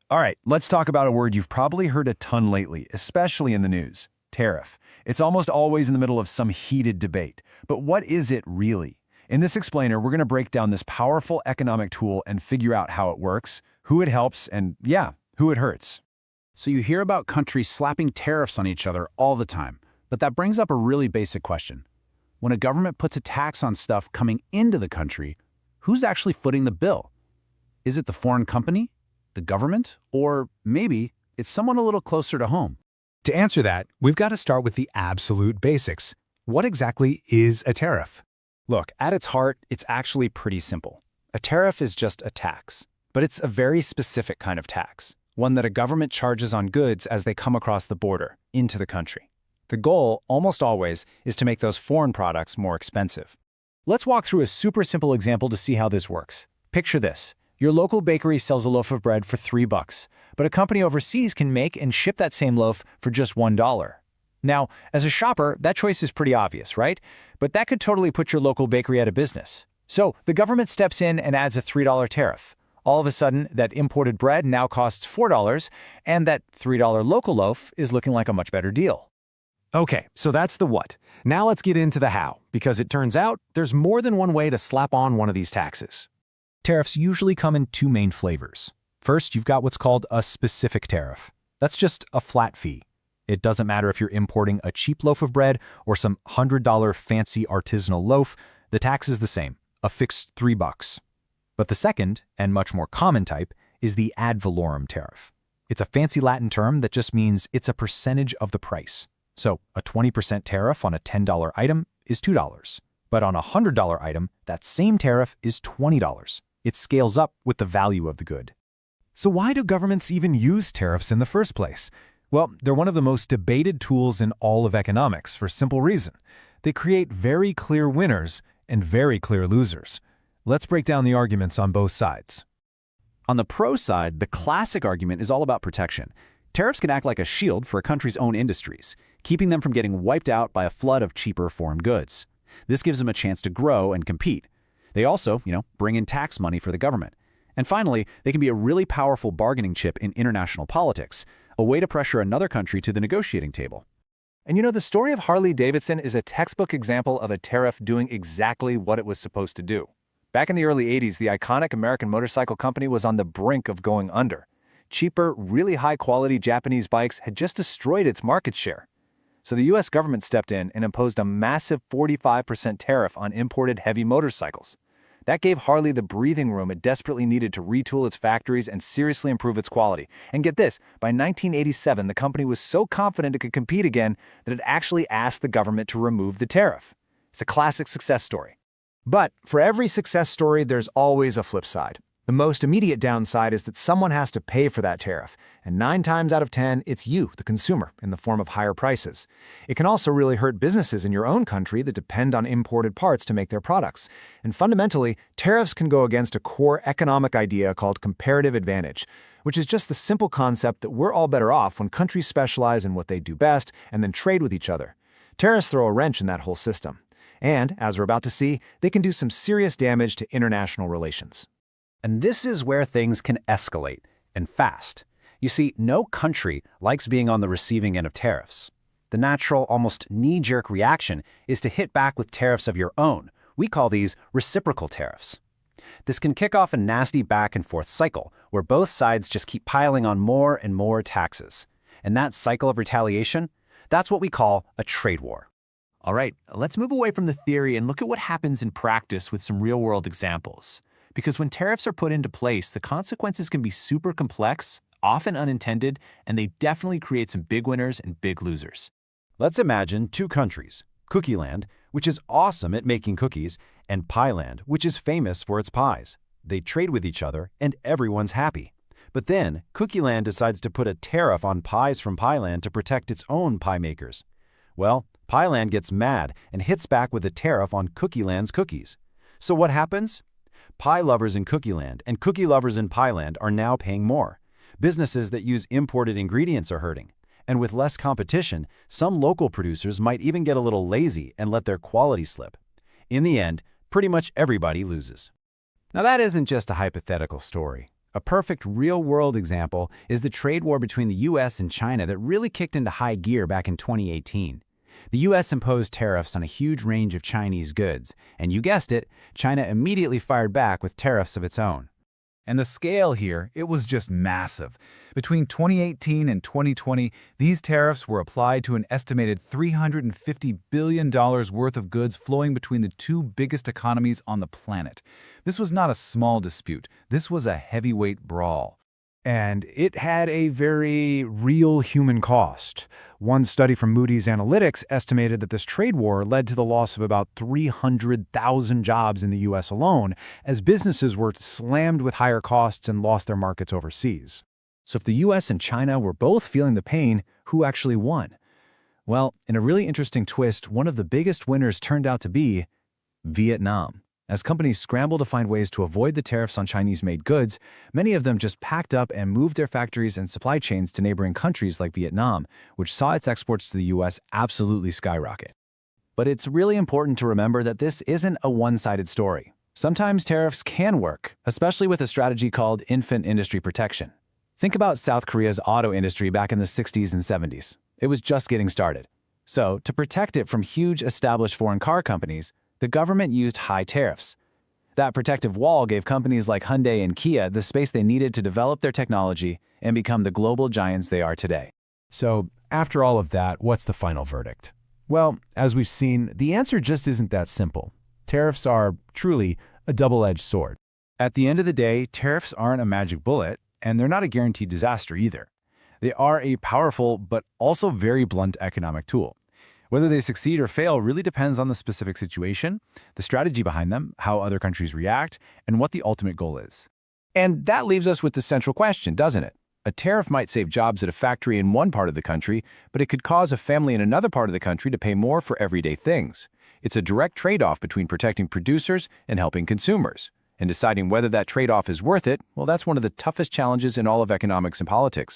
All right, let's talk about a word you've probably heard a ton lately, especially in the news: tariff. It's almost always in the middle of some heated debate. But what is it really? In this explainer, we're going to break down this powerful economic tool and figure out how it works, who it helps, and yeah, who it hurts. So you hear about countries slapping tariffs on each other all the time, but that brings up a really basic question. When a government puts a tax on stuff coming into the country, who's actually footing the bill? Is it the foreign company, the government, or maybe it's someone a little closer to home? To answer that, we've got to start with the absolute basics. What exactly is a tariff? Look, at its heart, it's actually pretty simple. A tariff is just a tax, but it's a very specific kind of tax, one that a government charges on goods as they come across the border, into the country. The goal, almost always, is to make those foreign products more expensive. Let's walk through a super simple example to see how this works. Picture this. Your local bakery sells a loaf of bread for $3, but a company overseas can make and ship that same loaf for just $1. Now, as a shopper, that choice is pretty obvious, right? But that could totally put your local bakery out of business. So the government steps in and adds a $3 tariff. All of a sudden, that imported bread now costs $4, and that $3 local loaf is looking like a much better deal. Okay, so that's the what. Now let's get into the how, because it turns out there's more than one way to slap on one of these taxes. Tariffs usually come in two main flavors. First, you've got what's called a specific tariff. That's just a flat fee. It doesn't matter if you're importing a cheap loaf of bread or some $100 fancy artisanal loaf, the tax is the same, a fixed $3. But the second, and much more common type, is the ad valorem tariff. It's a fancy Latin term that just means it's a percentage of the price. So a 20% tariff on a $10 item is $2. But on a $100 item, that same tariff is $20. It scales up with the value of the good. So why do governments even use tariffs in the first place? Well, they're one of the most debated tools in all of economics for a simple reason. They create very clear winners and very clear losers. Let's break down the arguments on both sides. On the pro side, the classic argument is all about protection. Tariffs can act like a shield for a country's own industries, keeping them from getting wiped out by a flood of cheaper foreign goods. This gives them a chance to grow and compete. They also, bring in tax money for the government. And finally, they can be a really powerful bargaining chip in international politics, a way to pressure another country to the negotiating table. And the story of Harley-Davidson is a textbook example of a tariff doing exactly what it was supposed to do. Back in the early 80s, the iconic American motorcycle company was on the brink of going under. Cheaper, really high-quality Japanese bikes had just destroyed its market share. So the U.S. government stepped in and imposed a massive 45% tariff on imported heavy motorcycles. That gave Harley the breathing room it desperately needed to retool its factories and seriously improve its quality. And get this, by 1987, the company was so confident it could compete again that it actually asked the government to remove the tariff. It's a classic success story. But for every success story, there's always a flip side. The most immediate downside is that someone has to pay for that tariff, and 9 times out of 10, it's you, the consumer, in the form of higher prices. It can also really hurt businesses in your own country that depend on imported parts to make their products. And fundamentally, tariffs can go against a core economic idea called comparative advantage, which is just the simple concept that we're all better off when countries specialize in what they do best and then trade with each other. Tariffs throw a wrench in that whole system. And, as we're about to see, they can do some serious damage to international relations. And this is where things can escalate, and fast. You see, no country likes being on the receiving end of tariffs. The natural, almost knee-jerk reaction is to hit back with tariffs of your own. We call these reciprocal tariffs. This can kick off a nasty back-and-forth cycle, where both sides just keep piling on more and more taxes. And that cycle of retaliation, that's what we call a trade war. All right, let's move away from the theory and look at what happens in practice with some real-world examples. Because when tariffs are put into place, the consequences can be super complex, often unintended, and they definitely create some big winners and big losers. Let's imagine two countries, Cookie Land, which is awesome at making cookies, and Pie Land, which is famous for its pies. They trade with each other, and everyone's happy. But then, Cookie Land decides to put a tariff on pies from Pie Land to protect its own pie makers. Well, Pie Land gets mad and hits back with a tariff on Cookie Land's cookies. So what happens? Pie lovers in Cookie Land and cookie lovers in Pie Land are now paying more. Businesses that use imported ingredients are hurting. And with less competition, some local producers might even get a little lazy and let their quality slip. In the end, pretty much everybody loses. Now that isn't just a hypothetical story. A perfect real-world example is the trade war between the US and China that really kicked into high gear back in 2018. The US imposed tariffs on a huge range of Chinese goods, and you guessed it, China immediately fired back with tariffs of its own. And the scale here, it was just massive. Between 2018 and 2020, these tariffs were applied to an estimated $350 billion worth of goods flowing between the two biggest economies on the planet. This was not a small dispute. This was a heavyweight brawl. And it had a very real human cost. One study from Moody's Analytics estimated that this trade war led to the loss of about 300,000 jobs in the U.S. alone, as businesses were slammed with higher costs and lost their markets overseas. So if the US and China were both feeling the pain, who actually won? Well, in a really interesting twist, one of the biggest winners turned out to be Vietnam. As companies scrambled to find ways to avoid the tariffs on Chinese-made goods, many of them just packed up and moved their factories and supply chains to neighboring countries like Vietnam, which saw its exports to the US absolutely skyrocket. But it's really important to remember that this isn't a one-sided story. Sometimes tariffs can work, especially with a strategy called infant industry protection. Think about South Korea's auto industry back in the 60s and 70s. It was just getting started. So, to protect it from huge established foreign car companies, the government used high tariffs. That protective wall gave companies like Hyundai and Kia the space they needed to develop their technology and become the global giants they are today. So, after all of that, what's the final verdict? Well, as we've seen, the answer just isn't that simple. Tariffs are, truly, a double-edged sword. At the end of the day, tariffs aren't a magic bullet, and they're not a guaranteed disaster either. They are a powerful but also very blunt economic tool. Whether they succeed or fail really depends on the specific situation, the strategy behind them, how other countries react, and what the ultimate goal is. And that leaves us with the central question, doesn't it? A tariff might save jobs at a factory in one part of the country, but it could cause a family in another part of the country to pay more for everyday things. It's a direct trade-off between protecting producers and helping consumers. And deciding whether that trade-off is worth it, well, that's one of the toughest challenges in all of economics and politics.